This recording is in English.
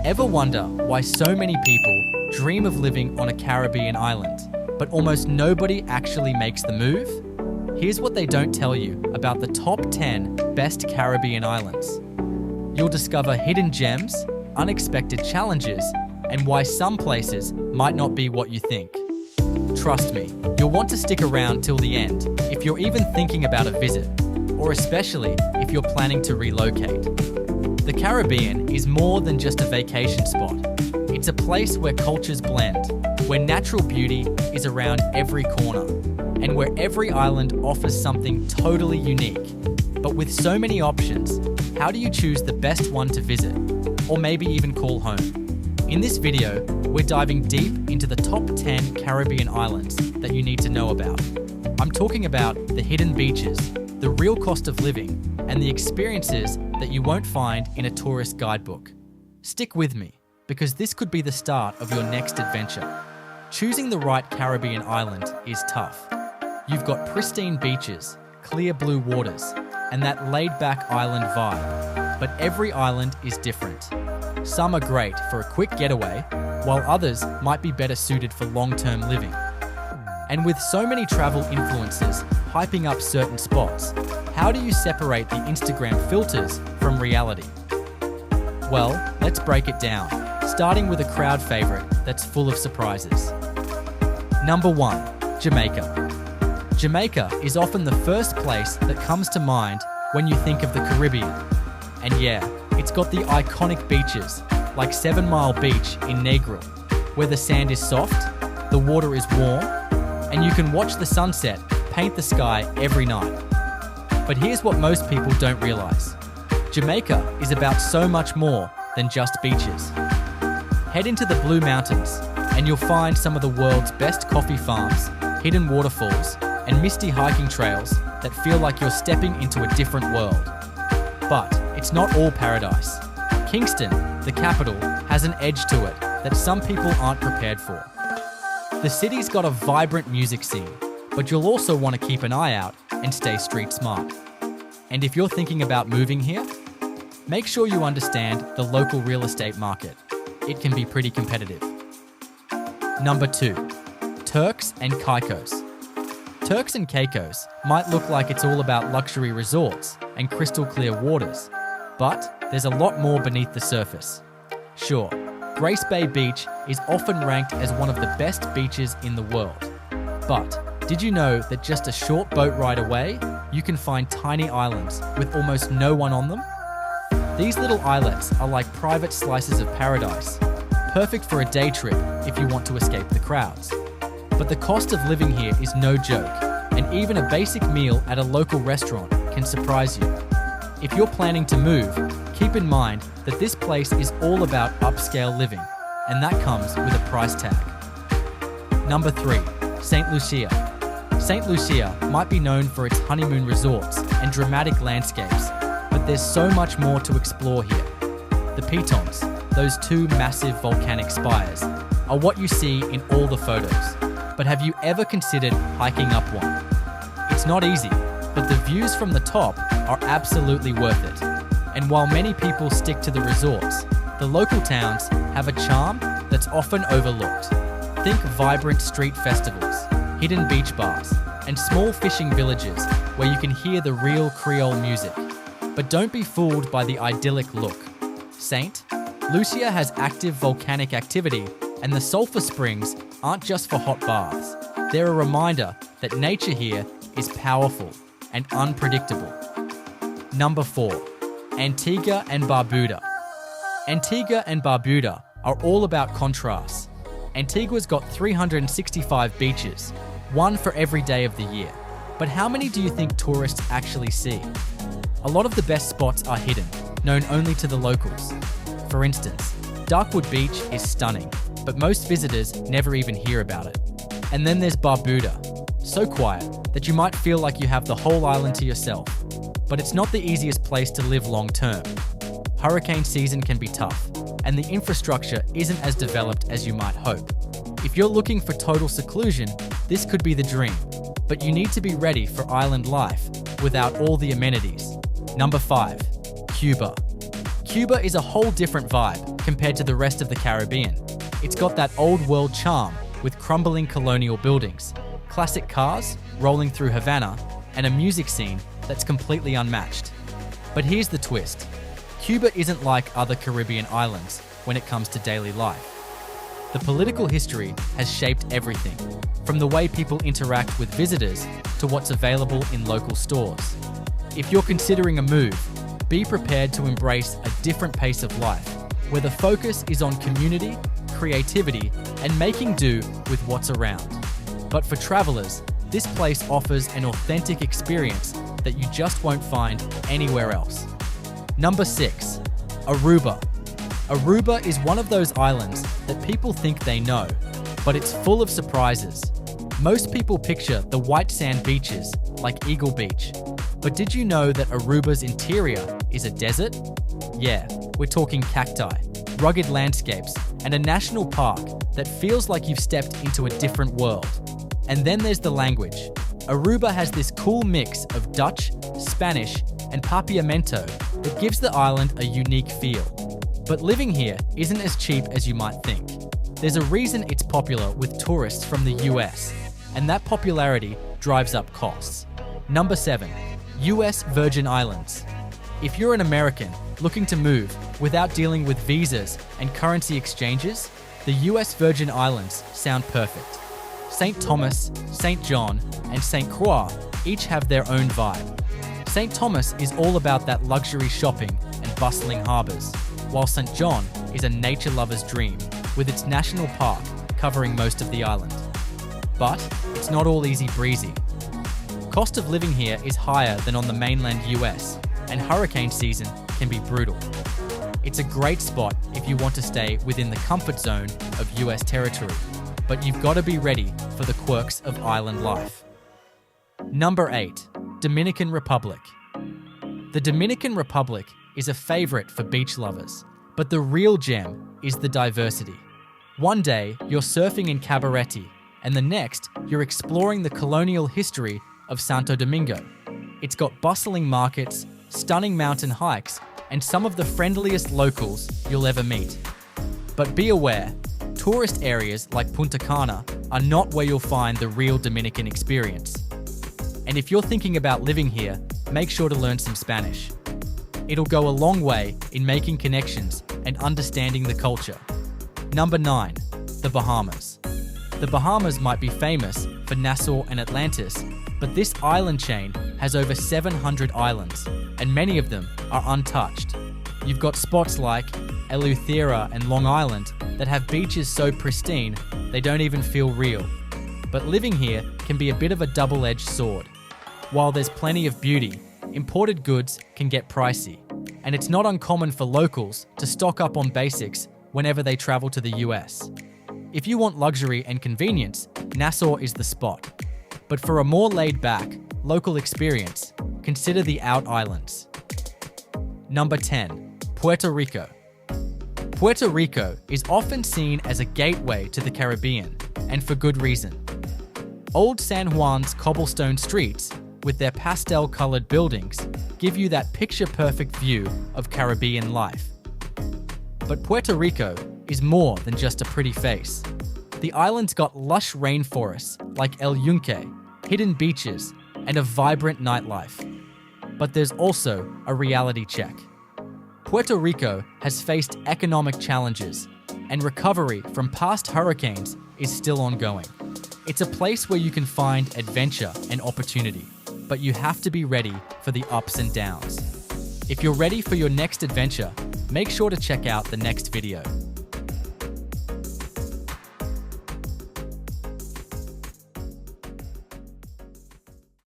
Ever wonder why so many people dream of living on a Caribbean island, but almost nobody actually makes the move? Here's what they don't tell you about the top 10 best Caribbean islands. You'll discover hidden gems, unexpected challenges, and why some places might not be what you think. Trust me, you'll want to stick around till the end if you're even thinking about a visit, or especially if you're planning to relocate. The Caribbean is more than just a vacation spot. It's a place where cultures blend, where natural beauty is around every corner, and where every island offers something totally unique. But with so many options, how do you choose the best one to visit, or maybe even call home? In this video, we're diving deep into the top 10 Caribbean islands that you need to know about. I'm talking about the hidden beaches, the real cost of living, and the experiences that you won't find in a tourist guidebook. Stick with me, because this could be the start of your next adventure. Choosing the right Caribbean island is tough. You've got pristine beaches, clear blue waters, and that laid-back island vibe. But every island is different. Some are great for a quick getaway, while others might be better suited for long-term living. And with so many travel influencers hyping up certain spots, how do you separate the Instagram filters from reality? Well, let's break it down, starting with a crowd favorite that's full of surprises. Number 1, Jamaica. Jamaica is often the first place that comes to mind when you think of the Caribbean. And yeah, it's got the iconic beaches, like 7 Mile Beach in Negril, where the sand is soft, the water is warm, and you can watch the sunset paint the sky every night. But here's what most people don't realize. Jamaica is about so much more than just beaches. Head into the Blue Mountains, and you'll find some of the world's best coffee farms, hidden waterfalls, and misty hiking trails that feel like you're stepping into a different world. But it's not all paradise. Kingston, the capital, has an edge to it that some people aren't prepared for. The city's got a vibrant music scene, but you'll also want to keep an eye out and stay street smart. And if you're thinking about moving here, make sure you understand the local real estate market. It can be pretty competitive. Number 2, Turks and Caicos. Turks and Caicos might look like it's all about luxury resorts and crystal clear waters, but there's a lot more beneath the surface. Sure, Grace Bay Beach is often ranked as one of the best beaches in the world. But did you know that just a short boat ride away, you can find tiny islands with almost no one on them? These little islets are like private slices of paradise, perfect for a day trip if you want to escape the crowds. But the cost of living here is no joke, and even a basic meal at a local restaurant can surprise you. If you're planning to move, keep in mind that this place is all about upscale living, and that comes with a price tag. Number 3, St. Lucia. St. Lucia might be known for its honeymoon resorts and dramatic landscapes, but there's so much more to explore here. The pitons, those 2 massive volcanic spires, are what you see in all the photos. But have you ever considered hiking up one? It's not easy, but the views from the top are absolutely worth it. And while many people stick to the resorts, the local towns have a charm that's often overlooked. Think vibrant street festivals, hidden beach bars, and small fishing villages where you can hear the real Creole music. But don't be fooled by the idyllic look. St. Lucia has active volcanic activity, and the sulfur springs aren't just for hot baths. They're a reminder that nature here is powerful and unpredictable. Number 4, Antigua and Barbuda. Antigua and Barbuda are all about contrasts. Antigua's got 365 beaches, one for every day of the year. But how many do you think tourists actually see? A lot of the best spots are hidden, known only to the locals. For instance, Darkwood Beach is stunning, but most visitors never even hear about it. And then there's Barbuda, so quiet that you might feel like you have the whole island to yourself. But it's not the easiest place to live long term. Hurricane season can be tough, and the infrastructure isn't as developed as you might hope. If you're looking for total seclusion, this could be the dream, but you need to be ready for island life without all the amenities. Number 5, Cuba. Cuba is a whole different vibe compared to the rest of the Caribbean. It's got that old world charm with crumbling colonial buildings, classic cars rolling through Havana, and a music scene that's completely unmatched. But here's the twist. Cuba isn't like other Caribbean islands when it comes to daily life. The political history has shaped everything, from the way people interact with visitors to what's available in local stores. If you're considering a move, be prepared to embrace a different pace of life, where the focus is on community, creativity, and making do with what's around. But for travelers, this place offers an authentic experience that you just won't find anywhere else. Number 6, Aruba. Aruba is one of those islands that people think they know, but it's full of surprises. Most people picture the white sand beaches like Eagle Beach, but did you know that Aruba's interior is a desert? Yeah, we're talking cacti, rugged landscapes, and a national park that feels like you've stepped into a different world. And then there's the language. Aruba has this cool mix of Dutch, Spanish, and Papiamento that gives the island a unique feel. But living here isn't as cheap as you might think. There's a reason it's popular with tourists from the US, and that popularity drives up costs. Number 7, US Virgin Islands. If you're an American looking to move without dealing with visas and currency exchanges, the US Virgin Islands sound perfect. St. Thomas, St. John, and St. Croix each have their own vibe. St. Thomas is all about that luxury shopping and bustling harbours, while St. John is a nature lover's dream with its national park covering most of the island. But it's not all easy breezy. Cost of living here is higher than on the mainland US, and hurricane season can be brutal. It's a great spot if you want to stay within the comfort zone of US territory, but you've got to be ready for the quirks of island life. Number 8, Dominican Republic. The Dominican Republic is a favorite for beach lovers, but the real gem is the diversity. One day, you're surfing in Cabarete, and the next, you're exploring the colonial history of Santo Domingo. It's got bustling markets, stunning mountain hikes, and some of the friendliest locals you'll ever meet. But be aware, tourist areas like Punta Cana are not where you'll find the real Dominican experience. And if you're thinking about living here, make sure to learn some Spanish. It'll go a long way in making connections and understanding the culture. Number 9, the Bahamas. The Bahamas might be famous for Nassau and Atlantis, but this island chain has over 700 islands, and many of them are untouched. You've got spots like Eleuthera and Long Island that have beaches so pristine they don't even feel real. But living here can be a bit of a double-edged sword. While there's plenty of beauty, imported goods can get pricey, and it's not uncommon for locals to stock up on basics whenever they travel to the US. If you want luxury and convenience, Nassau is the spot. But for a more laid-back, local experience, consider the Out Islands. Number 10, Puerto Rico. Puerto Rico is often seen as a gateway to the Caribbean, and for good reason. Old San Juan's cobblestone streets, with their pastel-colored buildings, give you that picture-perfect view of Caribbean life. But Puerto Rico is more than just a pretty face. The island's got lush rainforests like El Yunque, hidden beaches, and a vibrant nightlife. But there's also a reality check. Puerto Rico has faced economic challenges, and recovery from past hurricanes is still ongoing. It's a place where you can find adventure and opportunity, but you have to be ready for the ups and downs. If you're ready for your next adventure, make sure to check out the next video.